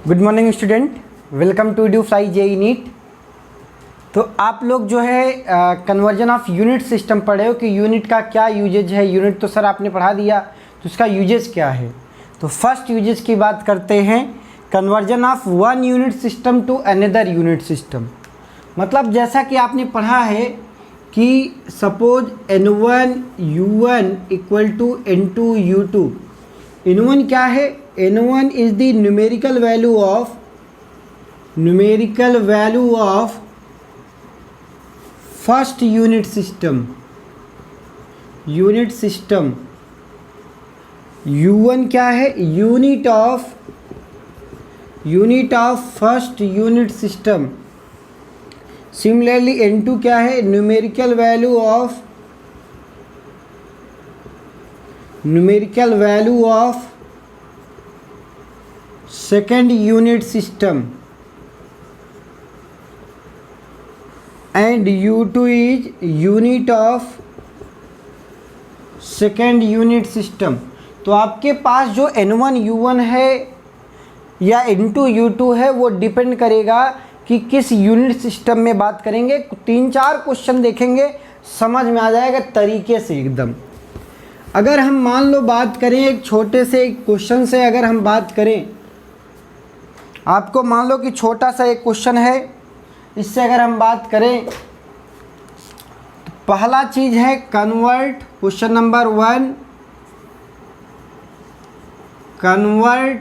Good morning student, welcome to do fly JEE NEET. तो आप लोग जो है कन्वर्जन ऑफ यूनिट सिस्टम पढ़े हो कि यूनिट का क्या यूजेज है। यूनिट तो सर आपने पढ़ा दिया, तो उसका यूजेज क्या है। तो फर्स्ट यूजेज की बात करते हैं, conversion of one unit system to another unit system. मतलब जैसा कि आपने पढ़ा है कि suppose N1 U1 equal to N2 U2। N1 क्या है? N1 is the numerical value of first unit system. U1 क्या है? Unit of first unit system. Similarly N2 क्या है? Numerical value of second unit system and U2 is unit of second unit system. तो आपके पास जो N1 U1 है या N2 U2 है वो डिपेंड करेगा कि किस यूनिट सिस्टम में बात करेंगे। 3-4 क्वेश्चन देखेंगे, समझ में आ जाएगा तरीके से एकदम। अगर हम मान लो बात करें एक छोटे से एक क्वेश्चन से, अगर हम बात करें, आपको मान लो कि छोटा सा एक क्वेश्चन है, इससे अगर हम बात करें तो पहला चीज़ है convert. Question number 1, convert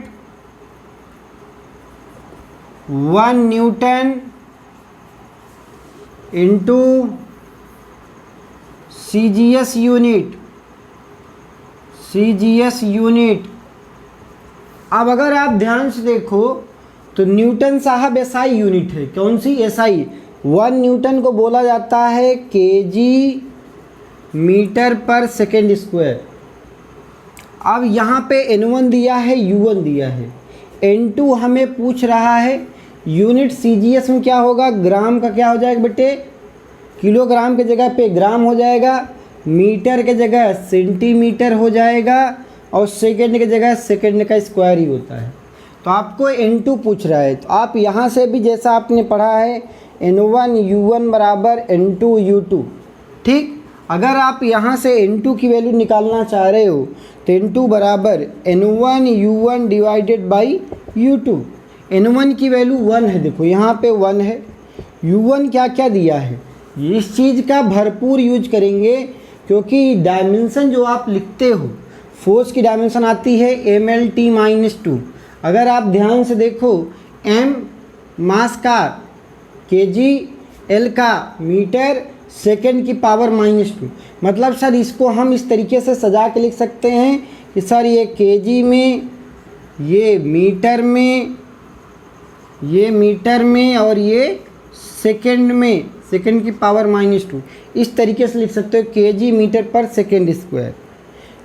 1 Newton into CGS unit. अब अगर आप ध्यान से देखो तो न्यूटन साहब SI यूनिट है। कौन सी? SI। 1 न्यूटन को बोला जाता है kg मीटर पर सेकेंड स्क्वायर। अब यहाँ पे N1 दिया है, U1 दिया है, N2 हमें पूछ रहा है यूनिट CGS में क्या होगा? ग्राम का क्या हो जाएगा बेटे? किलोग्राम के जगह पे ग्राम हो जाएगा, मीटर के जगह सेंटीमीटर हो जाएगा, और सेकेंड के जगह सेकेंड का स्क्वायर ही होता है। तो आपको N2 पूछ रहा है, तो आप यहाँ से भी जैसा आपने पढ़ा है N1 U1 बराबर N2 U2। ठीक, अगर आप यहाँ से N2 की वैल्यू निकालना चाह रहे हो तो N2 बराबर N1 U1 divided by U2। N1 की वैल्यू 1 है, देखो यहाँ पे 1 है। U1 क्या क्या दिया है, इस चीज़ का भरपूर यूज करेंगे, क्योंकि डायमेंशन जो आप लिखते हो, फोर्स की डायमेंशन आती है MLT-2। अगर आप ध्यान से देखो, M मास का, kg L का मीटर, सेकेंड की पावर -2। मतलब सर इसको हम इस तरीके से सजा के लिख सकते हैं कि सर ये kg में, ये मीटर में, और ये सेकेंड में, सेकेंड की पावर -2। इस तरीके से लिख सकते हो kg मीटर पर सेकेंड स्क्वायर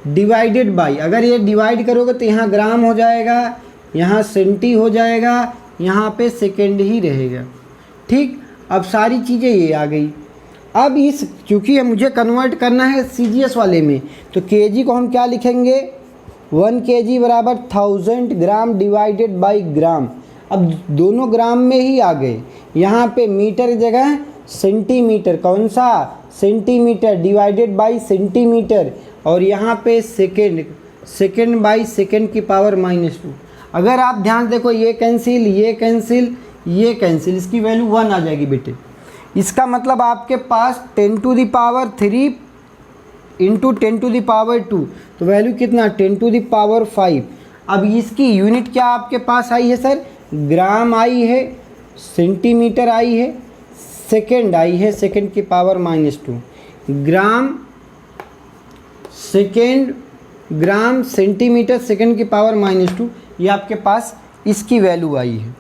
डिवाइडेड बाई। अगर ये डिवाइड करोगे तो यहाँ ग्राम हो जाएगा, यहाँ सेंटी हो जाएगा, यहाँ पे सेकेंड ही रहेगा। ठीक, अब सारी चीज़ें ये आ गई। अब इस चूँकि मुझे कन्वर्ट करना है CGS वाले में, तो kg को हम क्या लिखेंगे? 1 kg बराबर 1000 ग्राम डिवाइडेड बाई ग्राम। अब दोनों ग्राम में ही आ गए। यहाँ पे मीटर की जगह सेंटीमीटर, कौन सा? सेंटीमीटर डिवाइडेड बाई सेंटीमीटर, और यहाँ पे सेकेंड बाई सेकेंड की पावर -2। अगर आप ध्यान देखो, ये कैंसिल, इसकी वैल्यू 1 आ जाएगी बेटे। इसका मतलब आपके पास 10³ इंटू 10⁻², तो वैल्यू कितना? 10⁵। अब इसकी यूनिट क्या आपके पास आई है सर? ग्राम आई है, सेंटीमीटर आई है, सेकेंड आई है, सेकेंड की पावर -2। ग्राम सेंटीमीटर सेकेंड की पावर -2, ये आपके पास इसकी वैल्यू आई है।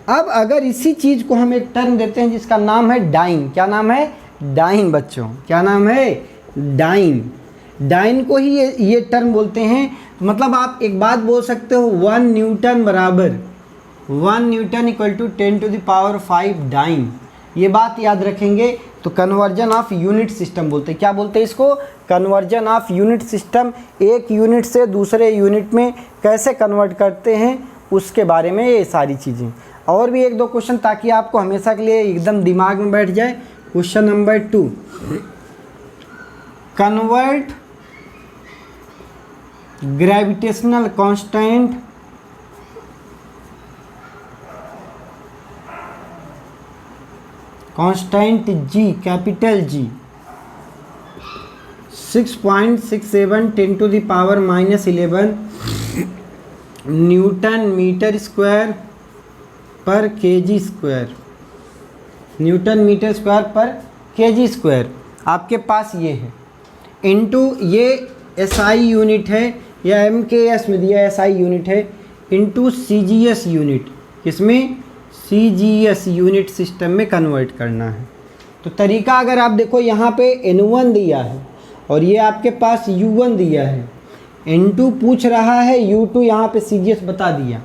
अब अगर इसी चीज़ को हम एक टर्म देते हैं जिसका नाम है डाइन। क्या नाम है? डाइन बच्चों, क्या नाम है? डाइन को ही ये टर्म बोलते हैं। मतलब आप एक बात बोल सकते हो, 1 न्यूटन बराबर 1 न्यूटन इक्वल टू 10⁵ डाइन। ये बात याद रखेंगे। तो कन्वर्जन ऑफ यूनिट सिस्टम बोलते हैं। क्या बोलते हैं इसको? Conversion of unit system. एक यूनिट से दूसरे यूनिट में कैसे कन्वर्ट करते हैं उसके बारे में ये सारी चीज़ें। और भी एक दो क्वेश्चन ताकि आपको हमेशा के लिए एकदम दिमाग में बैठ जाए। Question number 2, convert gravitational constant G, capital G, 6.67 10⁻11 newton metre square पर KG square, newton metre square पर केजी स्क्वायर आपके पास ये है, इनटू ये एसआई यूनिट है या एमकेएस में दिया एसआई यूनिट है, इनटू सीजीएस यूनिट, किसमें, सीजीएस यूनिट सिस्टम में कन्वर्ट करना है। तो तरीका अगर आप देखो यहाँ पे N1 दिया है और ये आपके पास U1 दिया है, N2 पूछ रहा है, U2 यहाँ पे सीजीएस बता दिया,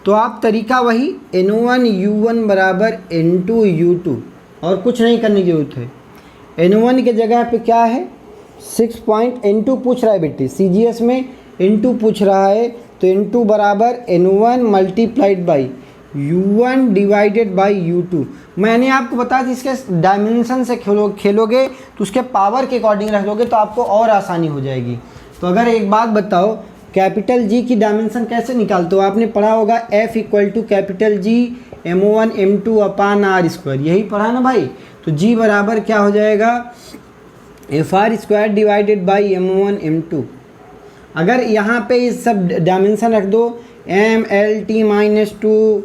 तो आप तरीका वही N1 U1 बराबर N2 U2, और कुछ नहीं करने की जरूरत है। N1 के जगह पे क्या है, N2 पूछ रहा है बेटे, सीजीएस में N2 पूछ रहा है, तो N2 बराबर N1 multiplied by U1 divided by U2। मैंने आपको बताया था इसके डायमेंशन से खेलोगे तो उसके पावर के अकॉर्डिंग रख लोगे तो आपको और आसानी हो जाएगी। तो अगर एक बात बताओ, कैपिटल जी की डायमेंशन कैसे निकालते हो, आपने पढ़ा होगा F equal to capital G M1 M2 upon R square, यही पढ़ा ना भाई। तो G बराबर क्या हो जाएगा, FR square divided by M1 M2। अगर यहाँ पे इस सब डायमेंशन रख दो, MLT-2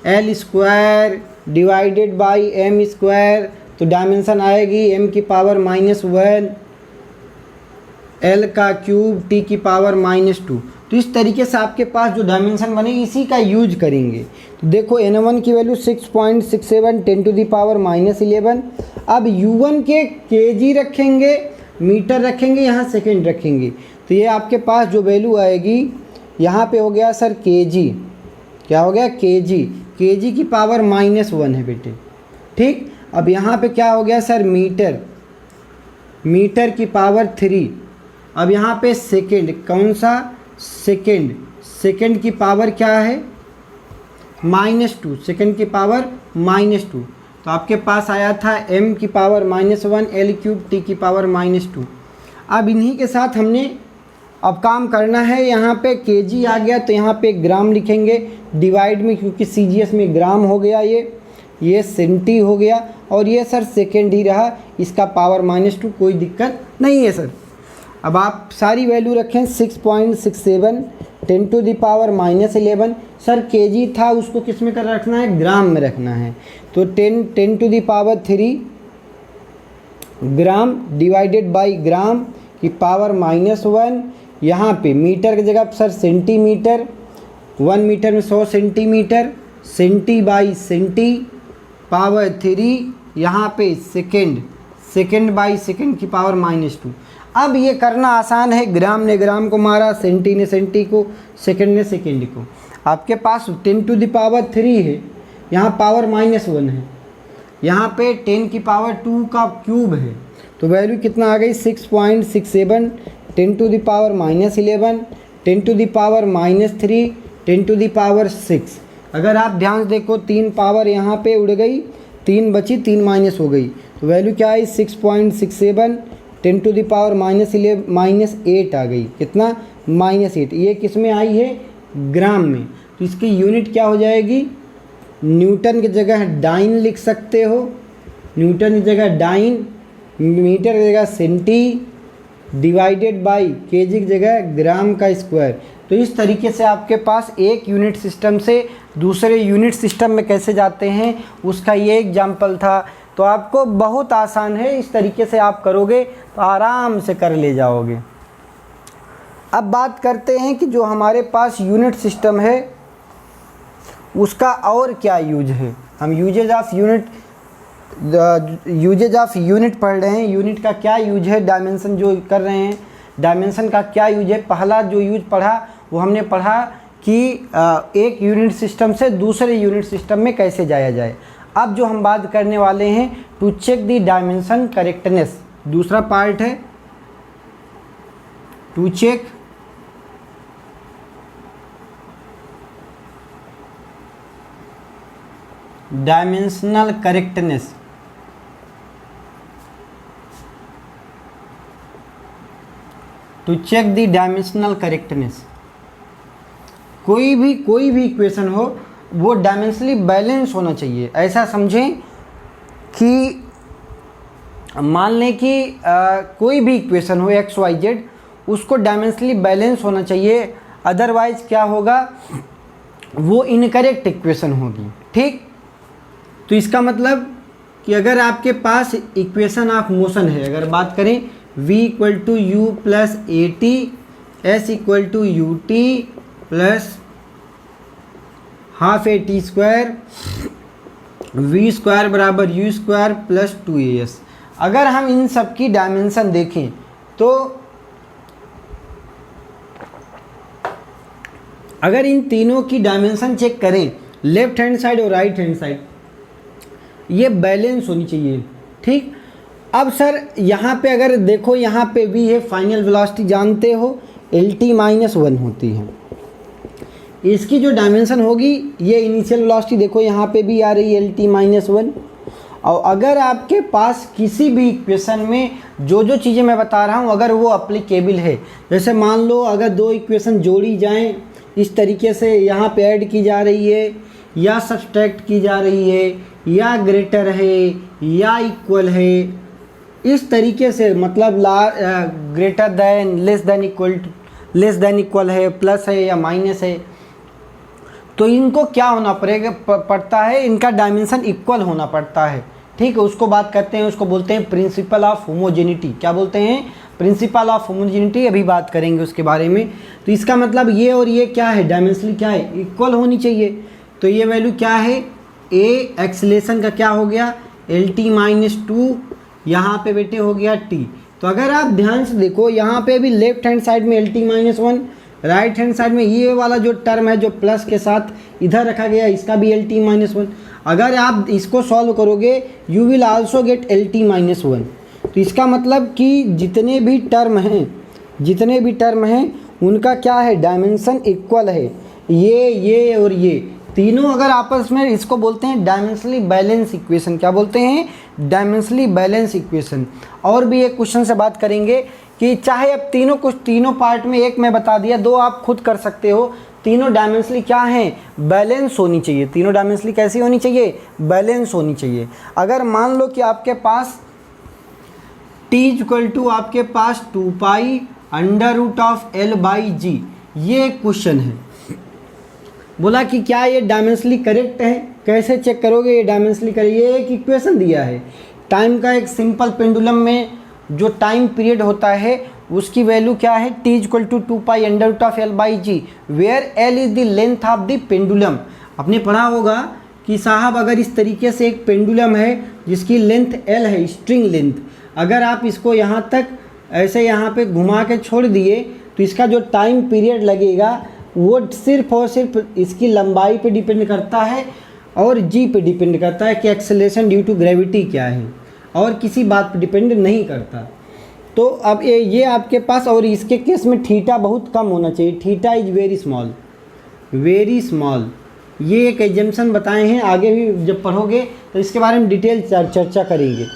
L square divided by M square, तो डायमेंशन आएगी M की पावर -1 L का क्यूब T की पावर -2। तो इस तरीके से आपके पास जो डायमेंशन बनेगी इसी का यूज करेंगे। तो देखो N1 की वैल्यू 6.67 10⁻11। अब U1 के केजी रखेंगे, मीटर रखेंगे, यहाँ सेकंड रखेंगे, तो ये आपके पास जो वैल्यू आएगी यहाँ पे हो गया सर केजी, क्या हो गया केजी, केजी की पावर -1 है बेटे, ठीक। अब यहाँ पे क्या हो गया सर मीटर, मीटर की पावर 3। अब यहाँ पे सेकंड, कौन सा सेकंड, सेकंड की पावर क्या है -2, सेकंड की पावर -2। तो आपके पास आया था m की पावर -1 L क्यूब T की पावर -2। अब इन्हीं के साथ हमने अब काम करना है। यहाँ पे केजी आ गया तो यहाँ पे ग्राम लिखेंगे, डिवाइड में क्योंकि सीजीएस में ग्राम हो गया, ये सेंटी हो गया, और ये सर सेकेंड ही रहा, इसका पावर -2, कोई दिक्कत नहीं है सर। अब आप सारी वैल्यू रखें 6.67 10⁻11। सर केजी था उसको किस में कर रखना है, ग्राम में रखना है, तो 10⁻3 ग्राम डिवाइडेड बाई ग्राम की पावर -1। यहाँ पे मीटर की जगह सर सेंटीमीटर, 1 मीटर में 100 centimetre, centi by centi power 3, यहाँ पे सेकेंड, सेकेंड बाई सेकेंड की पावर -2। अब ये करना आसान है, ग्राम ने ग्राम को मारा, सेंटी ने सेंटी को, सेकेंड ने सेकेंड को। आपके पास 10⁻3 है, यहाँ पावर -1 है, यहाँ पे 10 की पावर 2 का क्यूब है, तो वैल्यू कितना आ गई 6.67 10⁻11 10⁻3 10⁻6। अगर आप ध्यान से देखो 3 पावर यहाँ पे उड़ गई, 3 बची, 3 माइनस हो गई, तो वैल्यू क्या आई 6.67 10⁻8 आ गई, कितना -8। ये किस में आई है, ग्राम में, तो इसकी यूनिट क्या हो जाएगी, न्यूटन की जगह डाइन लिख सकते हो, न्यूटन की जगह डाइन, मीटर की जगह सेंटी, डिवाइडेड बाई केजी की जगह ग्राम का स्क्वायर। तो इस तरीके से आपके पास एक यूनिट सिस्टम से दूसरे यूनिट सिस्टम में कैसे जाते हैं उसका ये एग्जाम्पल था। तो आपको बहुत आसान है, इस तरीके से आप करोगे तो आराम से कर ले जाओगे। अब बात करते हैं कि जो हमारे पास यूनिट सिस्टम है उसका और क्या यूज है। हम यूजेज ऑफ यूनिट पढ़ रहे हैं, यूनिट का क्या यूज है, डायमेंशन जो कर रहे हैं डायमेंशन का क्या यूज है। पहला जो यूज पढ़ा वो हमने पढ़ा कि एक यूनिट सिस्टम से दूसरे यूनिट सिस्टम में कैसे जाया जाए। अब जो हम बात करने वाले हैं to check the dimension correctness, दूसरा पार्ट है to check dimensional correctness, to check the dimensional correctness. कोई भी इक्वेशन हो वो डायमेंशनली बैलेंस होना चाहिए। ऐसा समझें कि मान लें कि कोई भी इक्वेशन हो एक्स वाई जेड, उसको डायमेंशनली बैलेंस होना चाहिए, अदरवाइज क्या होगा, वो इनकरेक्ट इक्वेशन होगी। ठीक, तो इसका मतलब कि अगर आपके पास इक्वेशन ऑफ मोशन है, अगर बात करें v equal to u plus a t, s equal to u t plus half a t square, v square बराबर यू स्क्वायर प्लस 2as। अगर हम इन सब की डायमेंशन देखें तो अगर इन तीनों की डायमेंशन चेक करें, लेफ्ट हैंड साइड और राइट हैंड साइड, ये बैलेंस होनी चाहिए। ठीक, अब सर यहाँ पे अगर देखो, यहाँ पे भी है फाइनल वेलोसिटी, जानते हो LT-1 होती है। इसकी जो डायमेंशन होगी, ये इनिशियल वेलोसिटी देखो यहाँ पे भी आ रही है LT-1। और अगर आपके पास किसी भी इक्वेशन में जो चीज़ें मैं बता रहा हूँ अगर वो अप्लीकेबल है, जैसे मान लो अगर दो इक्वेशन जोड़ी जाएं इस तरीके से, यहाँ पे ऐड की जा रही है या सब्सट्रैक्ट की जा रही है या ग्रेटर है या इक्वल है, इस तरीके से, मतलब greater than, less than equal है, प्लस है या माइनस है, तो इनको क्या होना पड़ता है, इनका डायमेंशन इक्वल होना पड़ता है। ठीक है, उसको बात करते हैं, उसको बोलते हैं प्रिंसिपल ऑफ होमोजेनिटी। क्या बोलते हैं? प्रिंसिपल ऑफ होमोजेनिटी, अभी बात करेंगे उसके बारे में। तो इसका मतलब ये और ये क्या है, डायमेंशनली क्या है, इक्वल होनी चाहिए। तो ये वैल्यू क्या है, ए एक्सीलरेशन का क्या हो गया, LT-2, यहाँ पे बेटे हो गया t। तो अगर आप ध्यान से देखो, यहाँ पे भी लेफ्ट हैंड साइड में LT-1, राइट हैंड साइड में ये वाला जो टर्म है जो प्लस के साथ इधर रखा गया, इसका भी LT-1। अगर आप इसको सॉल्व करोगे you will also get LT-1। तो इसका मतलब कि जितने भी टर्म हैं उनका क्या है, डायमेंशन इक्वल है। ये और ये तीनों अगर आपस में, इसको बोलते हैं डायमेंशनली बैलेंस इक्वेशन। क्या बोलते हैं, डायमेंशनली बैलेंस इक्वेशन। और भी एक क्वेश्चन से बात करेंगे कि चाहे अब तीनों पार्ट में, एक मैं बता दिया, दो आप खुद कर सकते हो, तीनों डायमेंशनली क्या हैं, बैलेंस होनी चाहिए। तीनों डायमेंशनली कैसी होनी चाहिए, बैलेंस होनी चाहिए। अगर मान लो कि आपके पास t इक्वल टू आपके पास 2π√L/g, ये एक क्वेश्चन है। बोला कि क्या ये डायमेंशनली करेक्ट है, कैसे चेक करोगे ये डायमेंशनली करेक्ट, ये एक इक्वेशन दिया है टाइम का, एक सिंपल पेंडुलम में जो टाइम पीरियड होता है उसकी वैल्यू क्या है, t equal to 2π√L/g, where L is the length of the pendulum. आपने पढ़ा होगा कि साहब अगर इस तरीके से एक पेंडुलम है जिसकी लेंथ L है, स्ट्रिंग लेंथ, अगर आप इसको यहाँ तक ऐसे यहाँ पे घुमा के छोड़ दिए तो इसका जो टाइम पीरियड लगेगा वो सिर्फ और सिर्फ इसकी लंबाई पे डिपेंड करता है और जी पे डिपेंड करता है कि एक्सेलरेशन ड्यू टू ग्रेविटी क्या है, और किसी बात पे डिपेंड नहीं करता। तो अब ये आपके पास, और इसके केस में थीटा बहुत कम होना चाहिए, थीटा इज वेरी स्मॉल। ये एक एजम्पशन बताए हैं, आगे भी जब पढ़ोगे तो इसके बारे में डिटेल चर्चा करेंगे।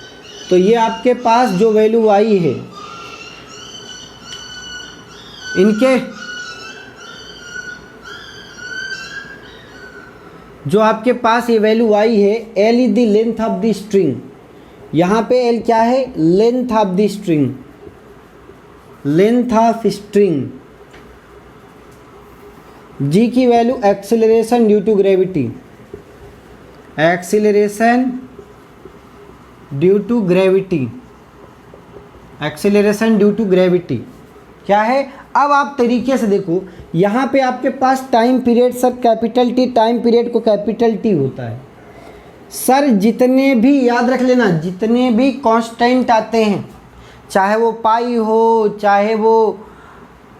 तो ये आपके पास जो वैल्यू आई है, इनके जो आपके पास ये वैल्यू आई है, L is the length of the string, यहाँ पे L क्या है, length of the string, G की value acceleration due to gravity, acceleration due to gravity क्या है। अब आप तरीके से देखो, यहाँ पे आपके पास time period sir capital T, time period को कैपिटल T होता है सर। जितने भी, याद रख लेना, जितने भी कांस्टेंट आते हैं, चाहे वो पाई हो, चाहे वो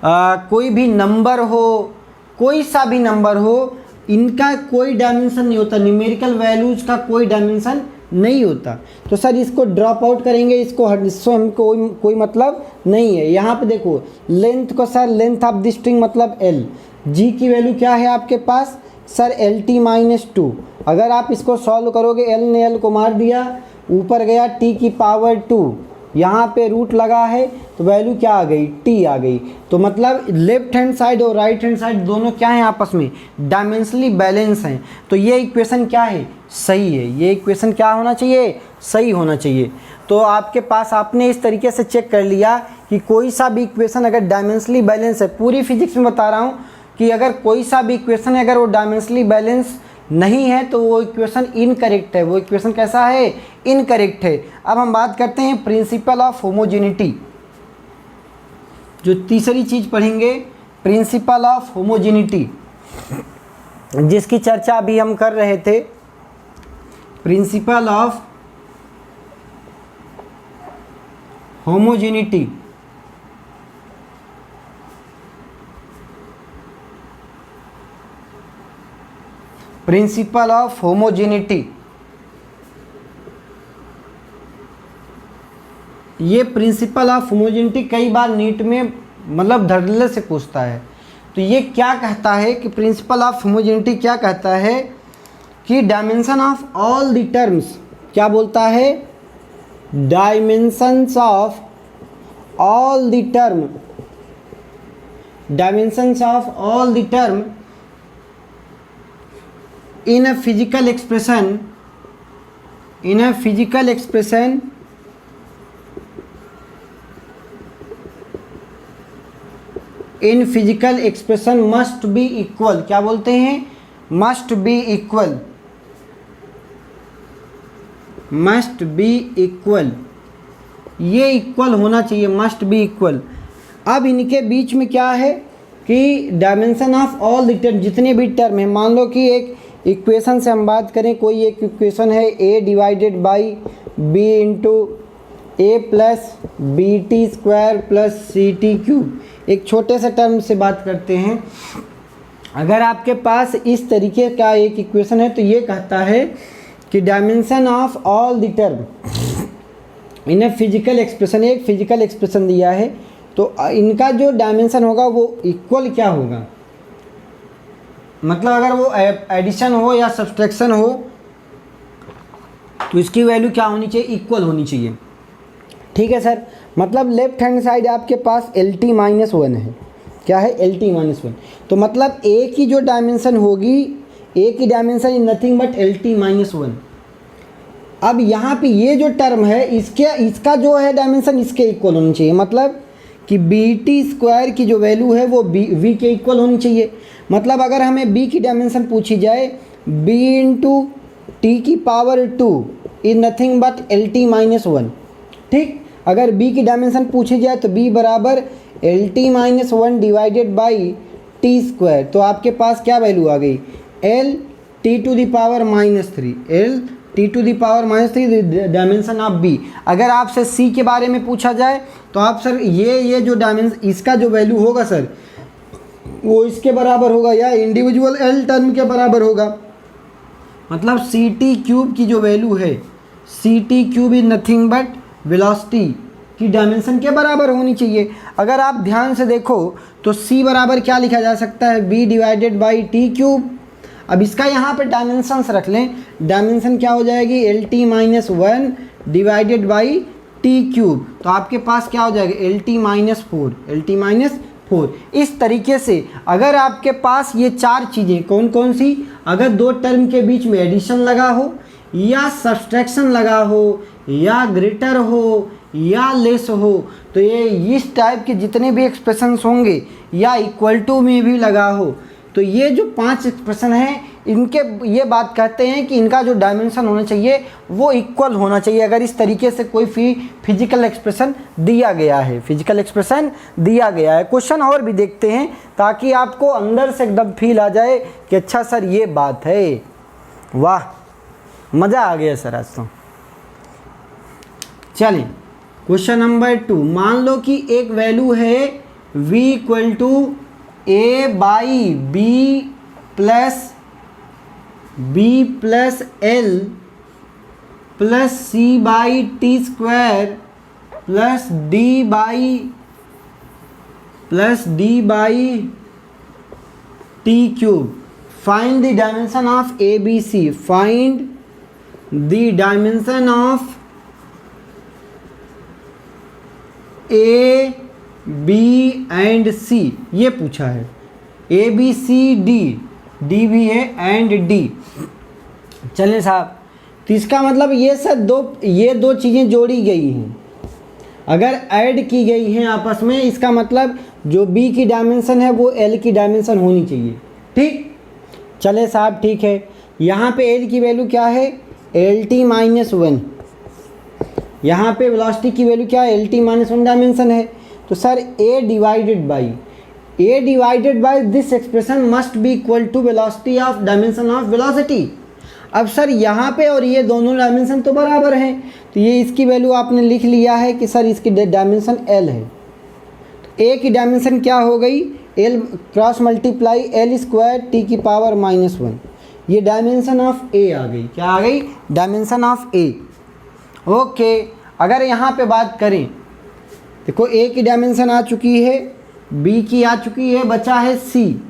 कोई भी नंबर हो, कोई सा भी नंबर हो, इनका कोई डायमेंशन नहीं होता, न्यूमेरिकल वैल्यूज का कोई डायमेंशन नहीं होता। तो सर इसको ड्रॉप आउट करेंगे, इससे हमको कोई मतलब नहीं है। यहाँ पे देखो लेंथ को, sir length of the string मतलब L, G की वैल्यू क्या है आपके पास, sir L T minus two. अगर आप इसको सॉल्व करोगे, एल ने एल को मार दिया, ऊपर गया टी की पावर 2, यहाँ पे रूट लगा है तो वैल्यू क्या आ गई, टी आ गई। तो मतलब लेफ्ट हैंड साइड और राइट हैंड साइड दोनों क्या हैं, आपस में डायमेंशनली बैलेंस हैं। तो ये इक्वेशन क्या है, सही है। ये इक्वेशन क्या होना चाहिए, सही होना चाहिए। तो आपके पास, आपने इस तरीके से चेक कर लिया कि कोई सा भी इक्वेशन अगर डायमेंशनली बैलेंस है, पूरी फिजिक्स में बता रहा हूँ कि अगर कोई सा भी इक्वेशन है अगर वो डायमेंशनली बैलेंस नहीं है तो वो इक्वेशन इनकरेक्ट है। वो इक्वेशन कैसा है, इनकरेक्ट है। अब हम बात करते हैं प्रिंसिपल ऑफ होमोजेनिटी। जो तीसरी चीज़ पढ़ेंगे, प्रिंसिपल ऑफ होमोजेनिटी, जिसकी चर्चा अभी हम कर रहे थे। Principle of homogeneity, principle of homogeneity, ये प्रिंसिपल ऑफ होमोजेनिटी कई बार नीट में मतलब धड़ल्ले से पूछता है। तो ये क्या कहता है कि प्रिंसिपल ऑफ होमोजेनिटी क्या कहता है कि dimension of all the terms, क्या बोलता है, dimensions of all the term, dimensions of all the term in a physical expression, in a physical expression in physical expression must be equal, क्या बोलते हैं, must be equal, must be equal, ये equal होना चाहिए, must be equal। अब इनके बीच में क्या है कि dimension of all the term, जितने भी टर्म है, मान लो कि एक इक्वेशन से हम बात करें, कोई एक इक्वेशन है a divided by b into a plus b t square plus c t cube. एक छोटे से टर्म से बात करते हैं। अगर आपके पास इस तरीके का एक इक्वेशन है तो ये कहता है कि dimension of all the term in a physical expression, एक फिजिकल एक्सप्रेशन दिया है तो इनका जो डायमेंशन होगा वो इक्वल क्या होगा, मतलब अगर वो एडिशन हो या सब्सट्रैक्शन हो तो इसकी वैल्यू क्या होनी चाहिए, इक्वल होनी चाहिए। ठीक है सर, मतलब लेफ्ट हैंड साइड आपके पास एल टी माइनस वन है, क्या है, एल टी माइनस वन। तो मतलब ए की जो डायमेंशन होगी, ए की dimension is nothing but L T minus one. अब यहाँ पे ये जो टर्म है इसका जो है डायमेंशन इसके इक्वल होनी चाहिए, मतलब कि बी टी स्क्वायर की जो वैल्यू है वो वी के इक्वल होनी चाहिए। मतलब अगर हमें b की डायमेंशन पूछी जाए, b इंटू टी की power 2 is nothing but L T minus one. ठीक, अगर b की डायमेंशन पूछी जाए तो b बराबर L T minus one divided by T square. तो आपके पास क्या वैल्यू आ गई, l t to the power minus three, l t to the power minus three dimension of b। अगर आपसे c के बारे में पूछा जाए तो आप सर ये जो डायमेंशन, इसका जो वैल्यू होगा सर वो इसके बराबर होगा या इंडिविजुअल एल टर्म के बराबर होगा। मतलब सी टी क्यूब की जो वैल्यू है, c t cube is nothing but velocity की डायमेंशन के बराबर होनी चाहिए। अगर आप ध्यान से देखो तो c बराबर क्या लिखा जा सकता है, b divided by T cube. अब इसका यहाँ पे डायमेंशंस रख लें, डायमेंशन क्या हो जाएगी, L T minus one divided by T cube. तो आपके पास क्या हो जाएगा, L T minus four, L T minus 4। इस तरीके से अगर आपके पास ये चार चीज़ें कौन कौन सी, अगर दो टर्म के बीच में एडिशन लगा हो या सब्सट्रैक्शन लगा हो या ग्रेटर हो या लेस हो, तो ये इस टाइप के जितने भी एक्सप्रेशंस होंगे या इक्वल टू में भी लगा हो, तो ये जो 5 एक्सप्रेशन हैं इनके ये बात कहते हैं कि इनका जो डायमेंशन होना चाहिए वो इक्वल होना चाहिए। अगर इस तरीके से कोई फिजिकल एक्सप्रेशन दिया गया है, फिजिकल एक्सप्रेशन दिया गया है। क्वेश्चन और भी देखते हैं ताकि आपको अंदर से एकदम फील आ जाए कि अच्छा सर ये बात है, वाह मज़ा आ गया सर आज तो। चलिए क्वेश्चन नंबर 2, मान लो कि एक वैल्यू है v equal to A by B plus L plus C by T square plus D by T cube. Find the dimension of A B C, find the dimension of A B and C, ये पूछा है। A B C D, D भी है and D. चलें साहब, तो इसका मतलब ये दो चीज़ें जोड़ी गई हैं, अगर ऐड की गई हैं आपस में, इसका मतलब जो बी की डायमेंशन है वो एल की डायमेंशन होनी चाहिए। ठीक, चले साहब ठीक है। यहाँ पे एल की वैल्यू क्या है, एल टी -1। यहाँ पे वेलोसिटी की वैल्यू क्या है, एल टी -1 डायमेंशन है। तो sir a divided by this expression must be equal to velocity of dimension of velocity. अब सर यहाँ पे और ये दोनों डायमेंशन तो बराबर हैं, तो ये इसकी वैल्यू आपने लिख लिया है कि सर इसकी डायमेंशन एल है। तो ए की डायमेंशन क्या हो गई, L cross multiply L square T की पावर -1। ये डायमेंशन ऑफ ए आ गई, क्या आ गई, डायमेंशन ऑफ ए। ओके, अगर यहाँ पे बात करें, देखो ए की डायमेंशन आ चुकी है, बी की आ चुकी है, बचा है सी।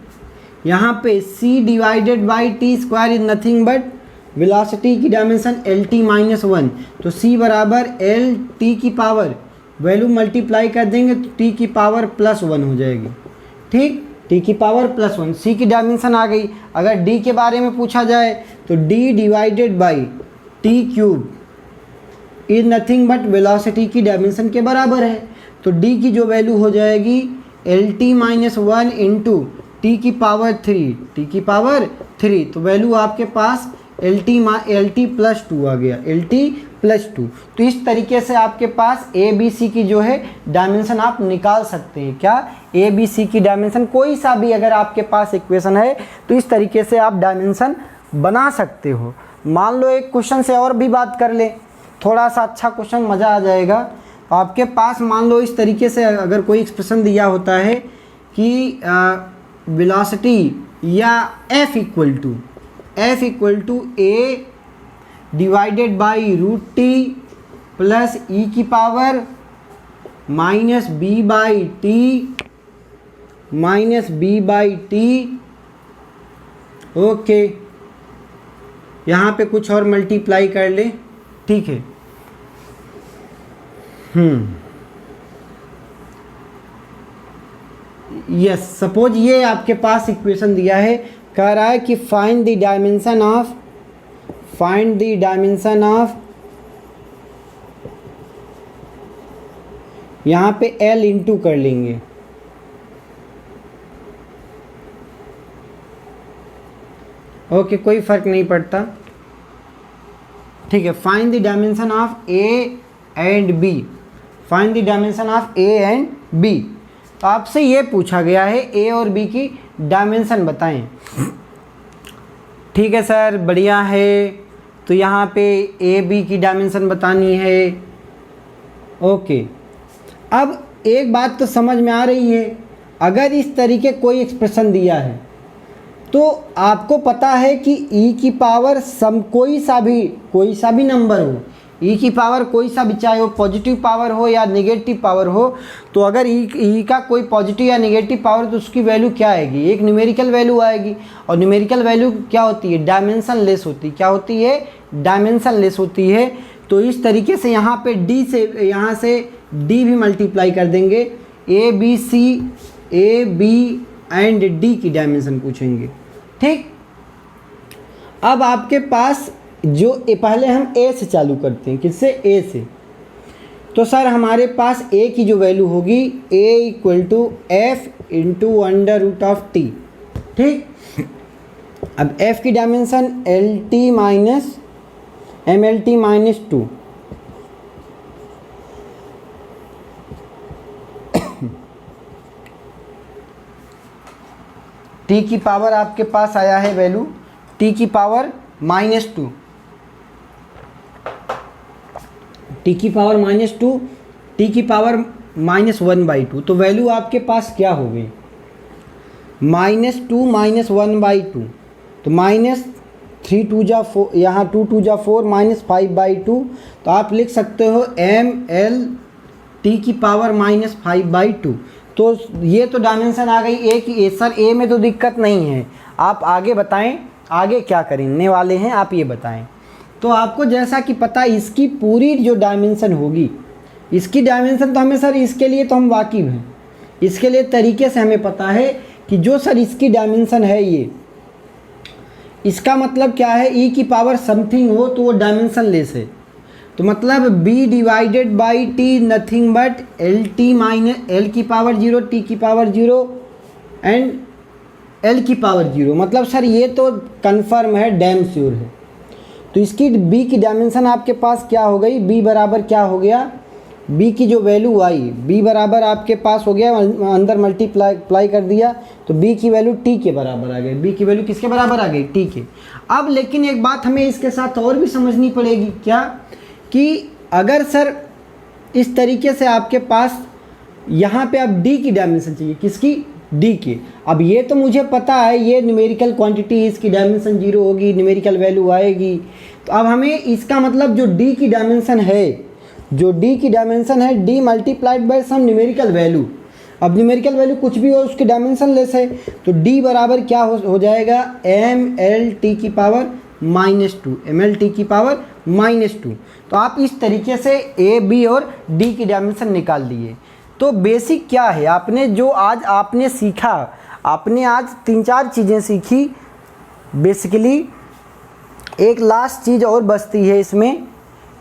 यहाँ पे C divided by T square is nothing but velocity की डायमेंशन एल टी -1। तो सी बराबर एल टी की पावर, वैल्यू मल्टीप्लाई कर देंगे तो टी की पावर +1 हो जाएगी। ठीक, टी की पावर +1, सी की डायमेंशन आ गई। अगर डी के बारे में पूछा जाए तो D divided by T cube is nothing but velocity की डायमेंशन के बराबर है। तो डी की जो वैल्यू हो जाएगी एल टी -1 इंटू टी की पावर 3, टी की पावर 3। तो वैल्यू आपके पास एल टी +2 आ गया, एल टी +2। तो इस तरीके से आपके पास ए बी सी की जो है डायमेंशन आप निकाल सकते हैं। क्या, ए बी सी की डायमेंशन, कोई सा भी अगर आपके पास इक्वेशन है तो इस तरीके से आप डायमेंशन बना सकते हो। मान लो एक क्वेश्चन से और भी बात कर लें, थोड़ा सा अच्छा क्वेश्चन, मज़ा आ जाएगा। आपके पास मान लो इस तरीके से अगर कोई एक्सप्रेशन दिया होता है कि वेलोसिटी या F equal to A divided by √t plus E की power -b by T. Okay, यहाँ पे कुछ और मल्टीप्लाई कर ले, ठीक है। यस, सपोज ये आपके पास इक्वेशन दिया है, कह रहा है कि फाइंड द डायमेंशन ऑफ यहाँ पे L इंटू कर लेंगे, ओके कोई फर्क नहीं पड़ता, ठीक है। Find the dimension of A and B, find the dimension of A and B। तो आपसे ये पूछा गया है A और B की डायमेंशन बताएं। ठीक है सर, बढ़िया है। तो यहाँ पे A B की डायमेंशन बतानी है। ओके, अब एक बात तो समझ में आ रही है, अगर इस तरीके कोई एक्सप्रेशन दिया है तो आपको पता है कि e की पावर कोई सा भी नंबर हो, e की पावर कोई सा भी, चाहे वो पॉजिटिव पावर हो या नेगेटिव पावर हो, तो अगर e का कोई पॉजिटिव या नेगेटिव पावर तो उसकी वैल्यू क्या आएगी, एक न्यूमेरिकल वैल्यू आएगी। और न्यूमेरिकल वैल्यू क्या होती है, डायमेंशन लेस होती है। क्या होती है, डायमेंशन लेस होती है। तो इस तरीके से यहाँ पे d से, यहाँ से d भी मल्टीप्लाई कर देंगे, ए बी एंड d की डायमेंशन पूछेंगे। ठीक, अब आपके पास जो पहले हम a से चालू करते हैं, किससे, a से। तो सर हमारे पास a की जो वैल्यू होगी a equal to f into √t। ठीक, अब f की डायमेंशन mlt -2, t की पावर आपके पास आया है वैल्यू t की पावर -2, t की पावर -2, t की पावर -1/2। तो वैल्यू आपके पास क्या हो गई, -2 -1/2। तो -3 2 जा 4, यहाँ 2 2 जा 4, -5/2। तो आप लिख सकते हो ml t की पावर -5/2। तो ये तो डायमेंशन आ गई ए की। सर ए में तो दिक्कत नहीं है, आप आगे बताएं, आगे क्या करने वाले हैं आप ये बताएं। तो आपको जैसा कि पता इसकी पूरी जो डायमेंशन होगी, इसकी डायमेंशन तो हमें सर इसके लिए तो हम वाकिफ़ हैं, इसके लिए तरीके से हमें पता है कि जो सर इसकी डायमेंशन है ये, इसका मतलब क्या है, ई की पावर समथिंग हो तो वो डायमेंशन लेस है। तो मतलब b divided by T nothing but L T minus L की पावर 0 टी की पावर 0 एंड एल की पावर 0। मतलब सर ये तो कन्फर्म है, डैम श्योर है। तो इसकी b की डायमेंशन आपके पास क्या हो गई, b बराबर क्या हो गया, b की जो वैल्यू आई, b बराबर आपके पास हो गया, अंदर मल्टीप्लाई कर दिया तो b की वैल्यू t के बराबर आ गई। b की वैल्यू किसके बराबर आ गई, t के। अब लेकिन एक बात हमें इसके साथ और भी समझनी पड़ेगी, क्या कि अगर सर इस तरीके से आपके पास यहाँ पे अब d की डायमेंशन चाहिए, किसकी, d की। अब ये तो मुझे पता है ये न्यूमेरिकल क्वांटिटी, इसकी डायमेंशन 0 होगी, न्यूमेरिकल वैल्यू आएगी। तो अब हमें इसका मतलब जो d की डायमेंशन है, जो d की डायमेंशन है d multiplied by some numerical value. अब न्यूमेरिकल वैल्यू कुछ भी हो उसकी डायमेंशन लेस है, तो d बराबर क्या हो जाएगा, एम एल टी की पावर -2, एम एल टी की पावर -2। तो आप इस तरीके से a b और d की डायमेंशन निकाल लिए। तो बेसिक क्या है, आपने जो आज आपने सीखा, आपने आज 3-4 चीज़ें सीखी। बेसिकली एक लास्ट चीज़ और बचती है इसमें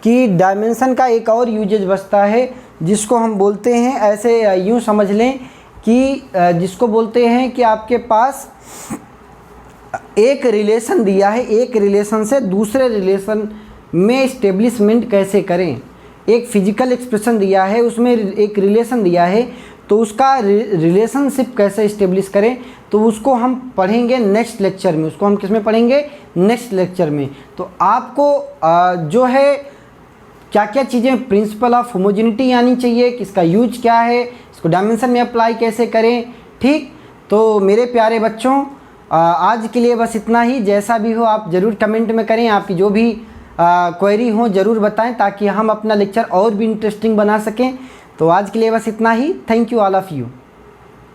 कि डायमेंशन का एक और यूजेज बचता है जिसको हम बोलते हैं, ऐसे यूँ समझ लें कि जिसको बोलते हैं कि आपके पास एक रिलेशन दिया है, एक रिलेशन से दूसरे रिलेशन में इस्टेब्लिशमेंट कैसे करें। एक फिजिकल एक्सप्रेशन दिया है, उसमें एक रिलेशन दिया है, तो उसका रिलेशनशिप कैसे इस्टेब्लिश करें, तो उसको हम पढ़ेंगे नेक्स्ट लेक्चर में। उसको हम किस में पढ़ेंगे, नेक्स्ट लेक्चर में। तो आपको जो है क्या क्या चीज़ें प्रिंसिपल ऑफ होमोजेनिटी आनी चाहिए, किसका यूज क्या है, इसको डायमेंशन में अप्लाई कैसे करें। ठीक, तो मेरे प्यारे बच्चों आज के लिए बस इतना ही। जैसा भी हो आप ज़रूर कमेंट में करें, आपकी जो भी क्वेरी हो ज़रूर बताएं ताकि हम अपना लेक्चर और भी इंटरेस्टिंग बना सकें। तो आज के लिए बस इतना ही। Thank you all of you.